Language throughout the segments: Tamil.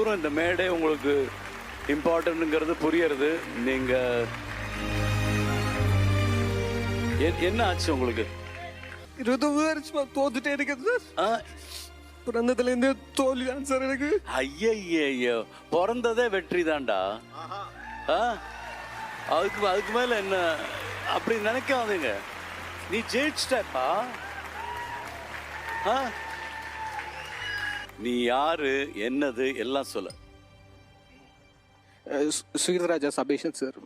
தூரம் இந்த மேடை உங்களுக்கு இம்பார்ட்டன்ட்ங்கிறது புரியறது. நீங்க என்ன ஆச்சு உங்களுக்கு? 20 வருஷமா தோத்துட்டே இருக்குது சார். பிறந்ததுல இருந்து தோல்வி தான் சார் எனக்கு. ஐயோ, பிறந்ததே வெற்றி தான்டா. அதுக்கு மேல என்ன அப்படி நினைக்காதீங்க. நீ ஜெயிச்சிட்டப்பா. நீ யாரு என்னது எல்லாம் சொல்ல. சுகிதராஜா சபேஷன் சார்.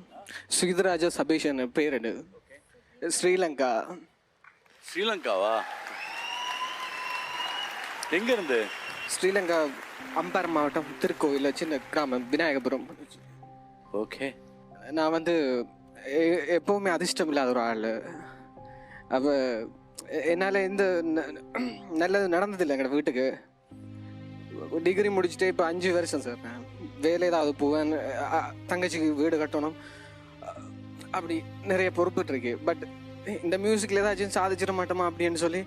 சுகிதராஜா சபேஷன் பேர் என்ன? ஸ்ரீலங்கா. ஸ்ரீலங்காவா? எங்க இருந்து? ஸ்ரீலங்கா அம்பார் மாவட்டம், திருக்கோயில், சின்ன கிராமம், விநாயகபுரம். ஓகே. நான் வந்து எப்பவுமே அதிர்ஷ்டம் இல்லாத ஒரு ஆள். அவ என்னால் எந்த நல்லது நடந்ததில்லை எங்களோட வீட்டுக்கு. டிகிரி முடிச்சுட்டு இப்போ 5 வருஷம் சார். நான் வேலை ஏதாவது போவேன், தங்கச்சிக்கு வீடு கட்டணும், அப்படி நிறைய பொறுப்புட்டு இருக்கு. பட் இந்த மியூசிக்கில் ஏதாச்சும் சாதிச்சிட மாட்டோமா அப்படின்னு சொல்லி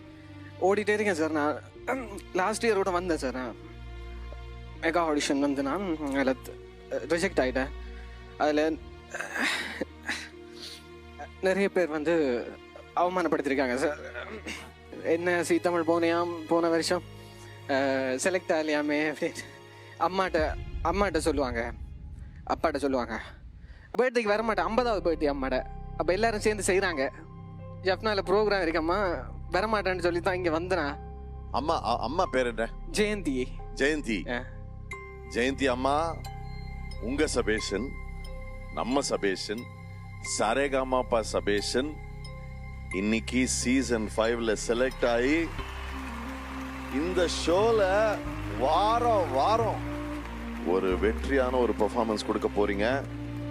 ஓடிட்டே இருக்கேன் சார். நான் லாஸ்ட் இயரோட வந்தேன் சார். நான் மெகா ஆடிஷன் வந்து நான் அதில் ரிஜெக்ட் ஆகிட்டேன். அதில் நிறைய பேர் வந்து அவமானப்படுத்திருக்காங்க சார். என்ன தமிழ் போன வருஷம் செலக்ட் ஆகலையாமே அப்படின்னு அம்மாட்ட சொல்லுவாங்க, அப்பாட்ட சொல்லுவாங்க. பர்த்டேக்கு வரமாட்டேன், 50வது பர்த்டே அம்மாட்ட. அப்போ எல்லாரும் சேர்ந்து செய்கிறாங்க. ஜப்னால ப்ரோக்ராம் இருக்கம்மா, வரமாட்டேன்னு சொல்லி தான் இங்கே வந்தனா. அம்மா பேர் என்ன? ஜெயந்தி. ஜெயந்தி அம்மா, உங்க சபேஷன், நம்ம சபேஷன், சாரேகாமாப்பா சபேஷன் இன்னைக்கு சீசன் 5ல செலக்ட் ஆகி இந்த ஷோல வாரம் ஒரு வெற்றியான ஒரு பெர்ஃபார்மன்ஸ் கொடுக்க போறீங்க.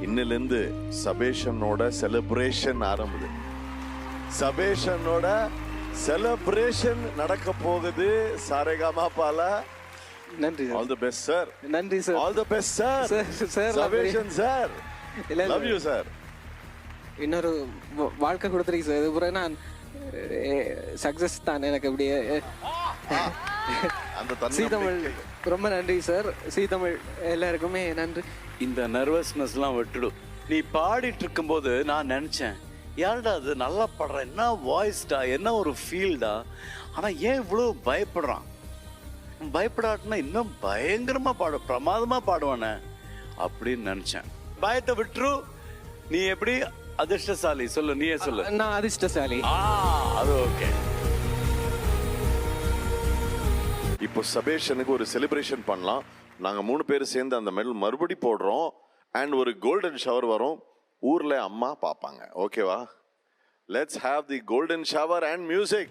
இன்னிலிருந்து சபேஷனோட செலிப்ரேஷன் ஆரம்பிது. சபேஷனோட செலிப்ரேஷன் நடக்க போகுது சாரேகாமாப்பால. நன்றி sir. All the best sir. நன்றி sir. All the best sir. Sir Sabesan sir, love you sir. இன்னொரு வாழ்க்கை கொடுத்துருக்கு சார். இது பிறகு நான் சக்சஸ் தான் எனக்கு. அப்படியே சீதமிழ் ரொம்ப நன்றி சார். சீதமிழ் எல்லாருக்குமே நன்றி. இந்த நர்வஸ்னஸ்லாம் விட்டுடும். நீ பாடிட்டு இருக்கும்போது நான் நினைச்சேன், யாருடா அது நல்லா பாடுற, என்ன வாய்ஸ்டா, என்ன ஒரு ஃபீல்டா, ஆனா ஏன் இவ்வளவு பயப்படுறான்? பயப்படாட்டுனா இன்னும் பயங்கரமா பிரமாதமா பாடுவானே அப்படின்னு நினைச்சேன். பயத்தை விட்டுரு. நீ எப்படி அதிர்ஷ்டசாலி சொல்லு, நீயே சொல்லு. நான் அதிர்ஷ்டசாலி. அது ஓகே. இப்போ சபேஷனுக்கு ஒரு செலிப்ரேஷன் பண்ணலாம். நாங்க 3 பேர் சேர்ந்து அந்த மெடல் மறுபடி போடுறோம். அண்ட் ஒரு கோல்டன் ஷவர் வரும். ஊர்ல அம்மா பாப்பாங்க. ஓகேவா? Let's have the golden shower and music.